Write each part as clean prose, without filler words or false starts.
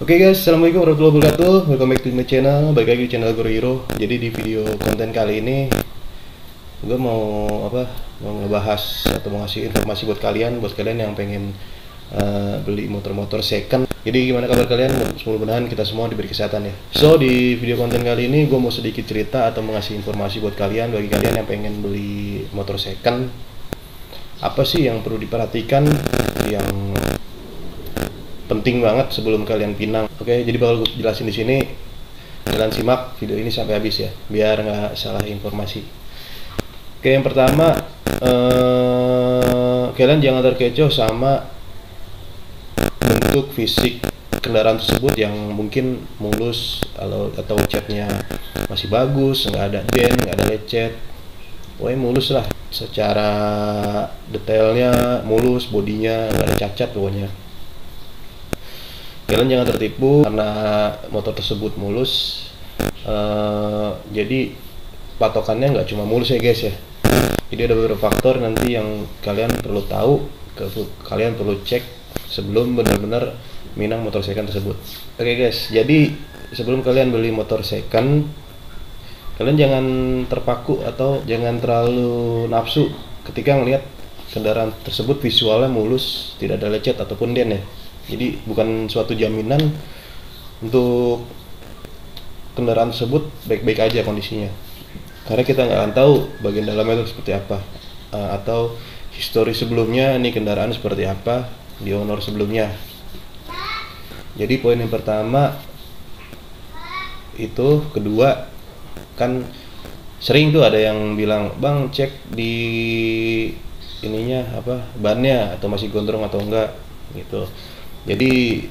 Oke guys, assalamualaikum warahmatullahi wabarakatuh. Welcome back to my channel. Balik lagi di channel Guru Hero. Jadi di video konten kali ini gue mau Mau ngebahas atau mau ngasih informasi buat kalian yang pengen beli motor-motor second. Jadi gimana kabar kalian? Mudah-mudahan kita semua diberi kesehatan ya. So di video konten kali ini gue mau sedikit cerita atau mengasih informasi buat kalian, bagi kalian yang pengen beli motor second. Apa sih yang perlu diperhatikan, yang penting banget sebelum kalian pinang. Oke, jadi bakal gue jelasin di sini. Kalian simak video ini sampai habis ya, biar nggak salah informasi. Oke, yang pertama, kalian jangan terkecoh sama bentuk fisik kendaraan tersebut yang mungkin mulus atau catnya masih bagus, nggak ada dent, nggak ada lecet. Pokoknya mulus lah, secara detailnya mulus, bodinya nggak ada cacat pokoknya. Kalian jangan tertipu karena motor tersebut mulus. Jadi patokannya nggak cuma mulus ya guys ya. Jadi ada beberapa faktor nanti yang kalian perlu tahu, kalian perlu cek sebelum benar-benar minang motor second tersebut. Oke guys, jadi sebelum kalian beli motor second, kalian jangan terpaku atau jangan terlalu nafsu ketika ngelihat kendaraan tersebut visualnya mulus, tidak ada lecet ataupun dent ya. Jadi bukan suatu jaminan untuk kendaraan tersebut baik-baik aja kondisinya, karena kita nggak akan tahu bagian dalamnya itu seperti apa, atau histori sebelumnya ini kendaraan seperti apa di owner sebelumnya. Jadi poin yang pertama itu. Kedua, kan sering tuh ada yang bilang, bang cek di ininya bannya atau masih gondrong atau enggak gitu. Jadi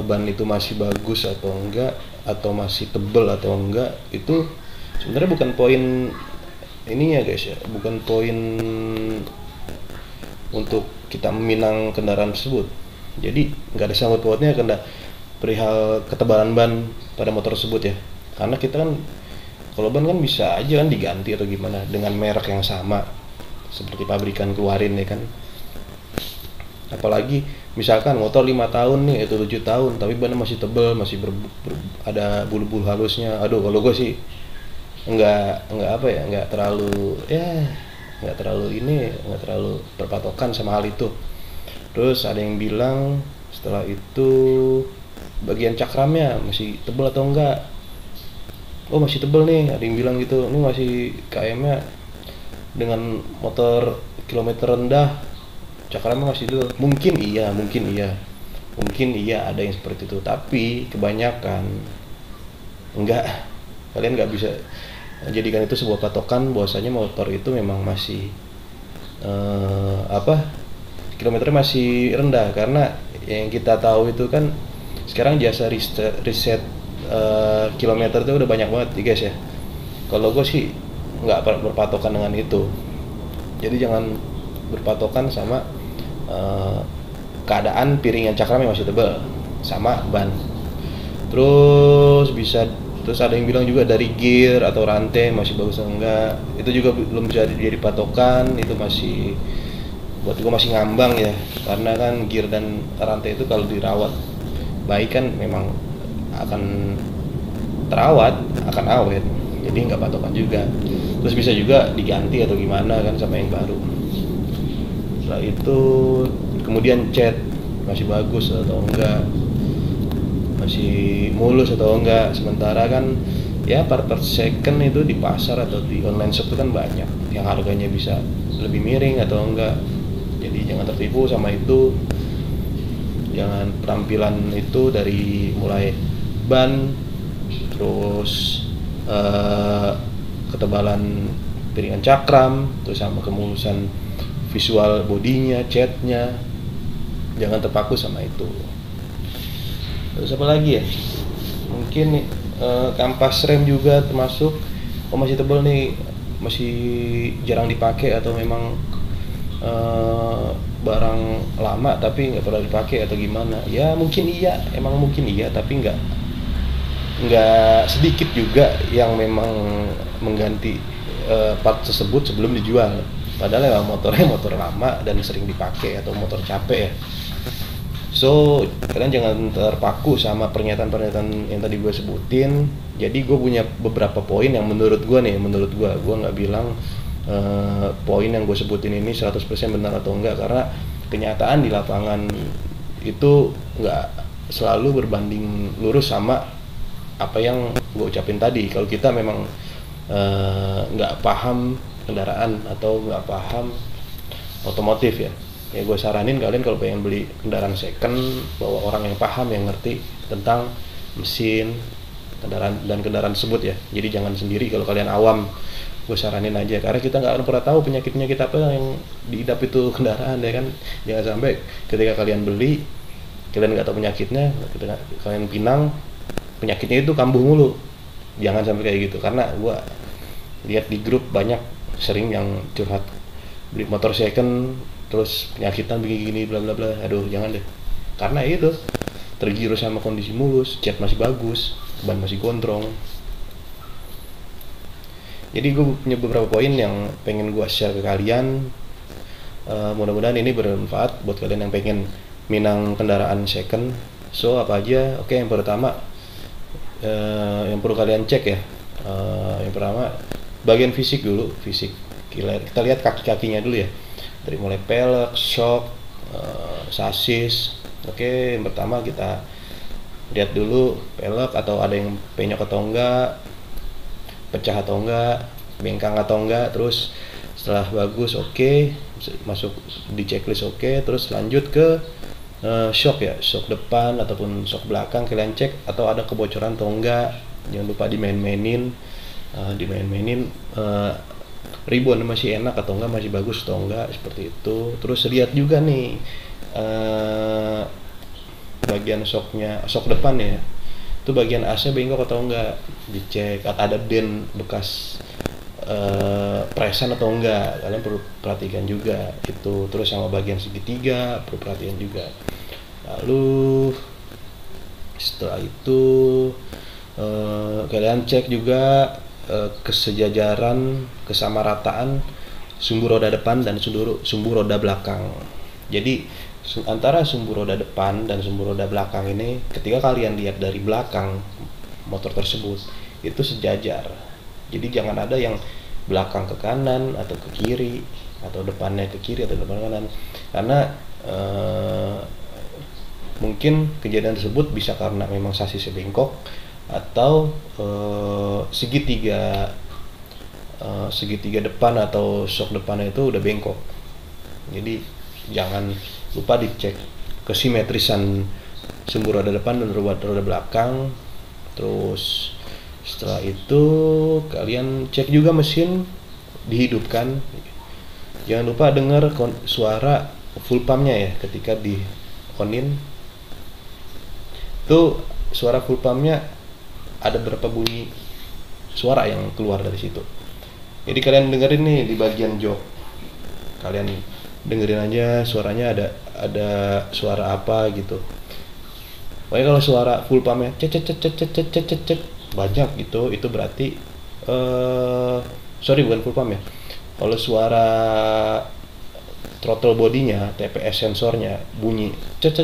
ban itu masih bagus atau enggak, atau masih tebel atau enggak, itu sebenarnya bukan poin ininya guys ya, bukan poin untuk kita meminang kendaraan tersebut. Jadi nggak ada sangkut pautnya perihal ketebalan ban pada motor tersebut ya, karena kita kan kalau ban kan bisa aja kan diganti atau gimana dengan merek yang sama seperti pabrikan keluarin ya kan. Apalagi misalkan motor 5 tahun nih atau 7 tahun tapi bannya masih tebal, masih ada bulu-bulu halusnya. Aduh, kalau gue sih nggak terlalu berpatokan sama hal itu. Terus ada yang bilang setelah itu bagian cakramnya masih tebal atau enggak. Oh masih tebal nih, ada yang bilang gitu. Ini masih KM-nya dengan motor kilometer rendah cakramnya masih dulu. Mungkin iya ada yang seperti itu, tapi kebanyakan enggak. Kalian nggak bisa jadikan itu sebuah patokan bahwasanya motor itu memang masih kilometernya masih rendah, karena yang kita tahu itu kan sekarang jasa riset kilometer itu udah banyak banget ya guys ya. Kalau gue sih nggak berpatokan dengan itu. Jadi jangan berpatokan sama keadaan piringan cakramnya masih tebal sama ban. Terus ada yang bilang juga dari gear atau rantai masih bagus atau enggak. Itu juga belum bisa jadi patokan. Itu masih buat gue masih ngambang ya, karena kan gear dan rantai itu kalau dirawat baik kan memang akan terawat, akan awet. Jadi nggak patokan juga. Terus bisa juga diganti atau gimana kan sama yang baru. Setelah itu kemudian cat masih bagus atau enggak, masih mulus atau enggak. Sementara kan ya part second itu di pasar atau di online shop itu kan banyak yang harganya bisa lebih miring atau enggak. Jadi jangan tertipu sama itu. Jangan penampilan itu dari mulai ban, terus ketebalan piringan cakram, terus sama kemulusan visual bodinya, catnya, jangan terpaku sama itu. Terus apa lagi ya? Mungkin kampas rem juga termasuk. Oh masih tebal nih, masih jarang dipakai atau memang barang lama tapi nggak pernah dipakai atau gimana? Ya mungkin iya, tapi nggak sedikit juga yang memang mengganti part tersebut sebelum dijual. Padahal ya motornya motor lama dan sering dipakai atau motor capek ya. So kalian jangan terpaku sama pernyataan-pernyataan yang tadi gue sebutin. Jadi gue punya beberapa poin yang menurut gue nggak bilang poin yang gue sebutin ini 100% benar atau enggak, karena kenyataan di lapangan itu nggak selalu berbanding lurus sama apa yang gue ucapin tadi. Kalau kita memang nggak paham kendaraan atau nggak paham otomotif ya gue saranin kalian kalau pengen beli kendaraan second, bawa orang yang paham, yang ngerti tentang mesin kendaraan tersebut ya. Jadi jangan sendiri kalau kalian awam, gue saranin aja, karena kita nggak pernah tahu penyakitnya kita apa yang diidap itu kendaraan ya kan. Jangan sampai ketika kalian beli kalian nggak tahu penyakitnya, ketika kalian pinang penyakitnya itu kambuh mulu. Jangan sampai kayak gitu, karena gue lihat di grup banyak sering yang curhat beli motor second terus penyakitan begini bla bla bla. Aduh jangan deh, karena itu tergiur sama kondisi mulus, cat masih bagus, ban masih gondrong. Jadi gue punya beberapa poin yang pengen gue share ke kalian. Mudah-mudahan ini bermanfaat buat kalian yang pengen minang kendaraan second. So apa aja? Oke, yang pertama yang perlu kalian cek ya, yang pertama bagian fisik dulu. Fisik kita lihat kaki-kakinya dulu ya, dari mulai pelek, shock, sasis. Oke, yang pertama kita lihat dulu pelek, atau ada yang penyok atau enggak, pecah atau enggak, bengkang atau enggak. Terus setelah bagus, oke, masuk di checklist, oke. Terus lanjut ke shock ya, shock depan ataupun shock belakang kalian cek atau ada kebocoran atau enggak. Jangan lupa dimain-mainin, ribbon masih enak atau enggak, masih bagus atau enggak, seperti itu. Terus lihat juga nih bagian shocknya, shock depan ya, itu bagian AC bengkok atau enggak, dicek. Ada dent bekas presan atau enggak, kalian perlu perhatikan juga itu. Terus sama bagian segitiga perlu perhatian juga. Lalu setelah itu kalian cek juga kesejajaran, kesamarataan sumbu roda depan dan sumbu roda belakang. Jadi antara sumbu roda depan dan sumbu roda belakang ini, ketika kalian lihat dari belakang motor tersebut itu sejajar. Jadi jangan ada yang belakang ke kanan atau ke kiri, atau depannya ke kiri atau depan kanan, karena mungkin kejadian tersebut bisa karena memang sasisnya bengkok atau segitiga depan atau shock depannya itu udah bengkok. Jadi jangan lupa dicek kesimetrisan sumbu roda depan dan roda belakang. Terus setelah itu kalian cek juga mesin dihidupkan. Jangan lupa dengar suara full pumpnya ya ketika di onin. Itu suara full pumpnya ada berapa bunyi suara yang keluar dari situ. Jadi kalian dengerin nih di bagian jok, kalian dengerin aja suaranya ada suara apa gitu. Pokoknya kalau suara full pumpnya cet banyak gitu, itu berarti sorry bukan full pump ya. Kalau suara throttle bodinya, TPS sensornya bunyi cet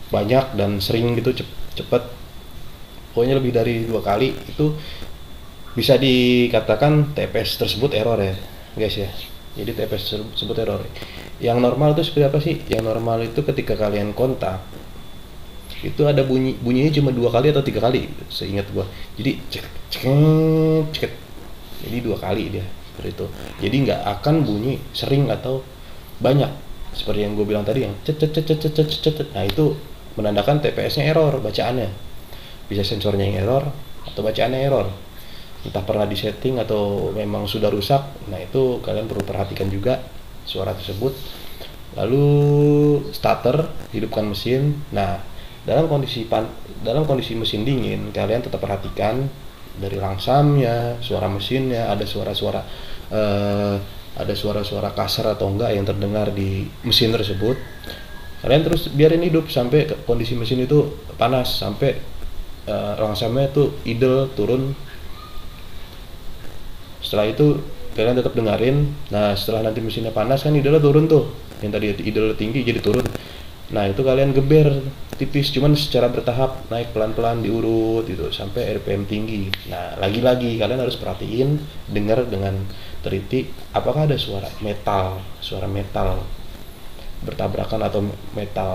banyak dan sering gitu, cepet, pokoknya lebih dari 2 kali, itu bisa dikatakan TPS tersebut error ya guys ya. Jadi TPS tersebut error. Yang normal itu seperti apa sih? Yang normal itu ketika kalian kontak itu ada bunyinya cuma 2 kali atau 3 kali seingat gua. Jadi cek jadi 2 kali dia seperti itu. Jadi nggak akan bunyi sering atau banyak seperti yang gue bilang tadi, yang cet. Nah itu menandakan TPS-nya error, bacaannya bisa sensornya yang error atau bacaannya error, entah pernah disetting atau memang sudah rusak. Nah itu kalian perlu perhatikan juga suara tersebut. Lalu starter, hidupkan mesin. Nah dalam kondisi mesin dingin, kalian tetap perhatikan dari langsamnya, suara mesinnya, ada suara-suara kasar atau enggak yang terdengar di mesin tersebut. Kalian terus biarin hidup sampai kondisi mesin itu panas, sampai langsamnya itu idle turun. Setelah itu kalian tetap dengerin. Nah setelah nanti mesinnya panas kan idle turun tuh, yang tadi idle tinggi jadi turun. Nah itu kalian geber tipis, cuman secara bertahap, naik pelan-pelan diurut gitu sampai RPM tinggi. Nah lagi-lagi kalian harus perhatiin, dengar dengan teliti apakah ada suara metal bertabrakan atau metal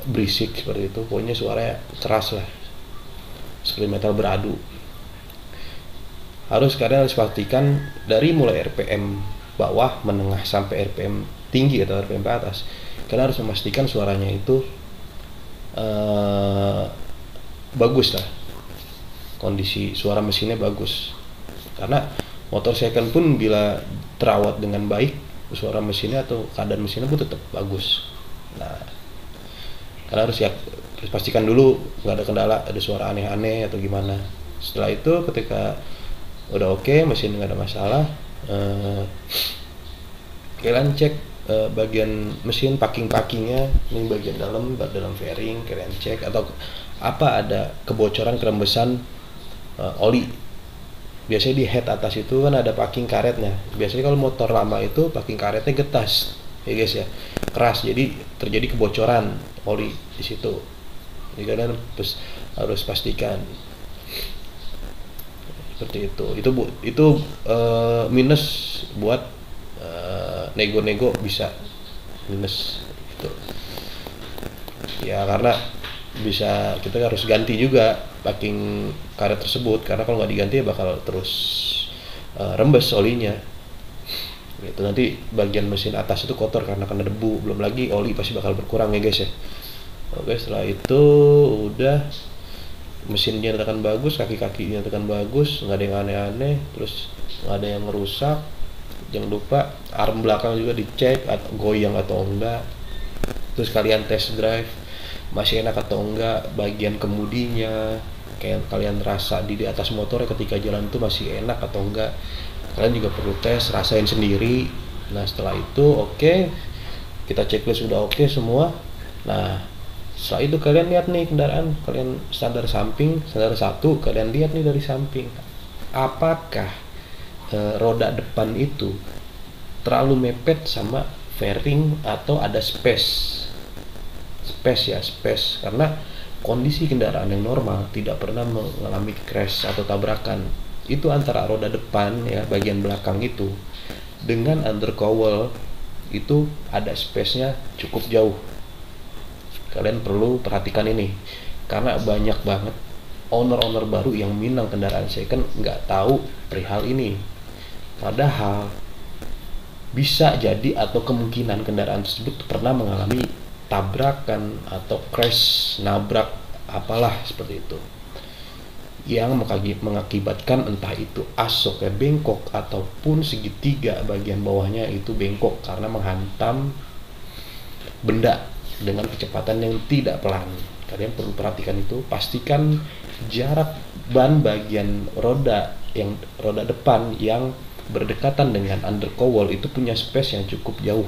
berisik seperti itu. Pokoknya suaranya keras lah, seperti metal beradu. Kalian harus pastikan dari mulai RPM bawah, menengah sampai RPM tinggi atau RPM ke atas, kalian harus memastikan suaranya itu bagus lah, kondisi suara mesinnya bagus. Karena motor second pun bila terawat dengan baik, suara mesinnya atau keadaan mesinnya pun tetap bagus. Nah kalian harus pastikan dulu nggak ada kendala, ada suara aneh-aneh atau gimana. Setelah itu ketika udah oke, mesin nggak ada masalah, kalian cek bagian mesin, packingnya, ini bagian dalam fairing, kalian cek atau apa ada kebocoran kerembesan oli. Biasanya di head atas itu kan ada packing karetnya. Biasanya kalau motor lama itu packing karetnya getas ya guys ya, keras, jadi terjadi kebocoran oli di situ. Jadi kalian harus pastikan seperti itu. Itu minus buat nego-nego, bisa minus itu ya, karena bisa kita harus ganti juga packing karet tersebut, karena kalau nggak diganti ya bakal terus rembes olinya gitu. Nanti bagian mesin atas itu kotor karena kena debu, belum lagi oli pasti bakal berkurang ya guys ya. Oke, setelah itu udah mesinnya nyatakan bagus, kaki-kakinya nyatakan bagus, nggak ada yang aneh-aneh, terus nggak ada yang merusak. Jangan lupa arm belakang juga dicek atau goyang atau enggak. Terus kalian test drive masih enak atau enggak bagian kemudinya, kayak kalian rasa di atas motor ketika jalan itu masih enak atau enggak. Kalian juga perlu tes, rasain sendiri. Nah setelah itu oke, kita checklist sudah oke semua. Nah setelah itu kalian lihat nih kendaraan kalian, standar samping, standar 1, kalian lihat nih dari samping apakah roda depan itu terlalu mepet sama fairing atau ada space, karena kondisi kendaraan yang normal tidak pernah mengalami crash atau tabrakan. Itu antara roda depan ya, bagian belakang itu dengan undercowl itu ada space-nya cukup jauh. Kalian perlu perhatikan ini, karena banyak banget owner baru yang minang kendaraan second nggak tahu perihal ini. Padahal bisa jadi atau kemungkinan kendaraan tersebut pernah mengalami tabrakan atau crash, nabrak, apalah seperti itu, yang mengakibatkan entah itu asoknya bengkok ataupun segitiga bagian bawahnya itu bengkok karena menghantam benda dengan kecepatan yang tidak pelan. Kalian perlu perhatikan itu, pastikan jarak ban bagian roda depan yang berdekatan dengan undercowl itu punya space yang cukup jauh.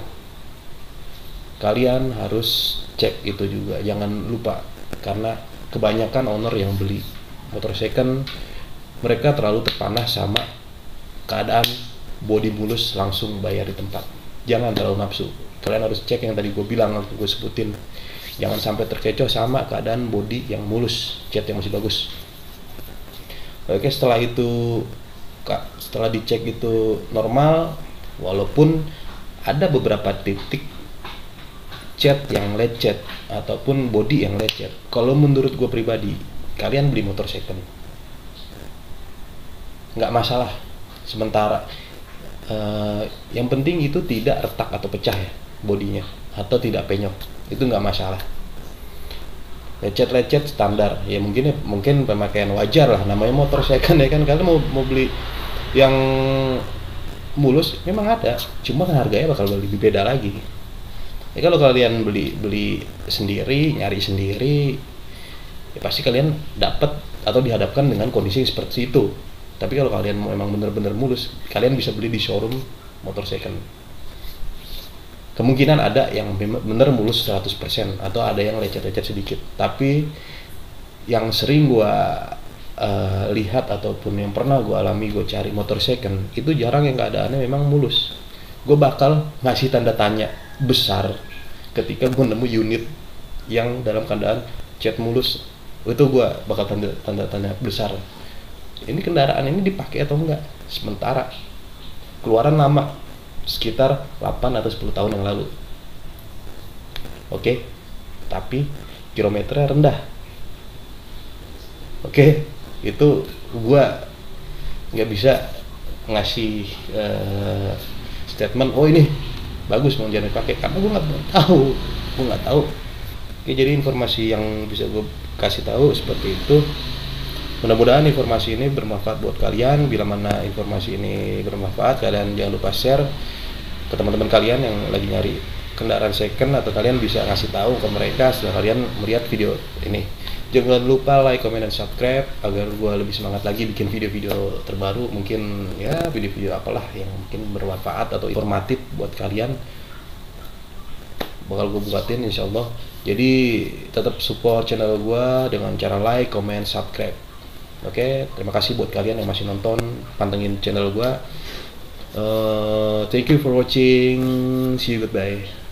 Kalian harus cek itu juga, jangan lupa, karena kebanyakan owner yang beli motor second mereka terlalu terpanah sama keadaan bodi mulus langsung bayar di tempat. Jangan terlalu nafsu, kalian harus cek yang tadi gue bilang, gue sebutin, jangan sampai terkecoh sama keadaan bodi yang mulus, cat yang masih bagus. Oke, setelah dicek itu normal, walaupun ada beberapa titik cat yang lecet ataupun body yang lecet. Kalau menurut gue pribadi, kalian beli motor second nggak masalah sementara, yang penting itu tidak retak atau pecah ya bodinya, atau tidak penyok, itu nggak masalah. Lecet standar ya, mungkin pemakaian wajar lah, namanya motor second ya kan. Kalian mau beli yang mulus memang ada, cuma kan harganya bakal lebih beda lagi ya. Kalau kalian beli sendiri, nyari sendiri ya pasti kalian dapat atau dihadapkan dengan kondisi seperti itu. Tapi kalau kalian memang benar-benar mulus, kalian bisa beli di showroom motor second. Kemungkinan ada yang benar mulus 100% atau ada yang lecet-lecet sedikit. Tapi yang sering gua lihat ataupun yang pernah gue alami, gue cari motor second itu jarang yang keadaannya memang mulus. Gue bakal ngasih tanda tanya besar ketika gue nemu unit yang dalam keadaan cat mulus, itu gue bakal tanda besar, ini kendaraan ini dipakai atau enggak. Sementara keluaran lama, sekitar 8 atau 10 tahun yang lalu, oke, tapi kilometernya rendah. Oke, itu gua nggak bisa ngasih statement oh ini bagus mau jangan dipakai, karena gua nggak tahu. Oke, jadi informasi yang bisa gue kasih tahu seperti itu. Mudah-mudahan informasi ini bermanfaat buat kalian. Bila mana informasi ini bermanfaat, kalian jangan lupa share ke teman-teman kalian yang lagi nyari kendaraan second, atau kalian bisa ngasih tahu ke mereka setelah kalian melihat video ini. Jangan lupa like, comment, dan subscribe agar gue lebih semangat lagi bikin video-video terbaru. Mungkin ya video-video apalah yang mungkin bermanfaat atau informatif buat kalian, bakal gue buatin insyaallah. Jadi tetap support channel gue dengan cara like, comment, subscribe. Oke, terima kasih buat kalian yang masih nonton, pantengin channel gue. Thank you for watching. See you, goodbye.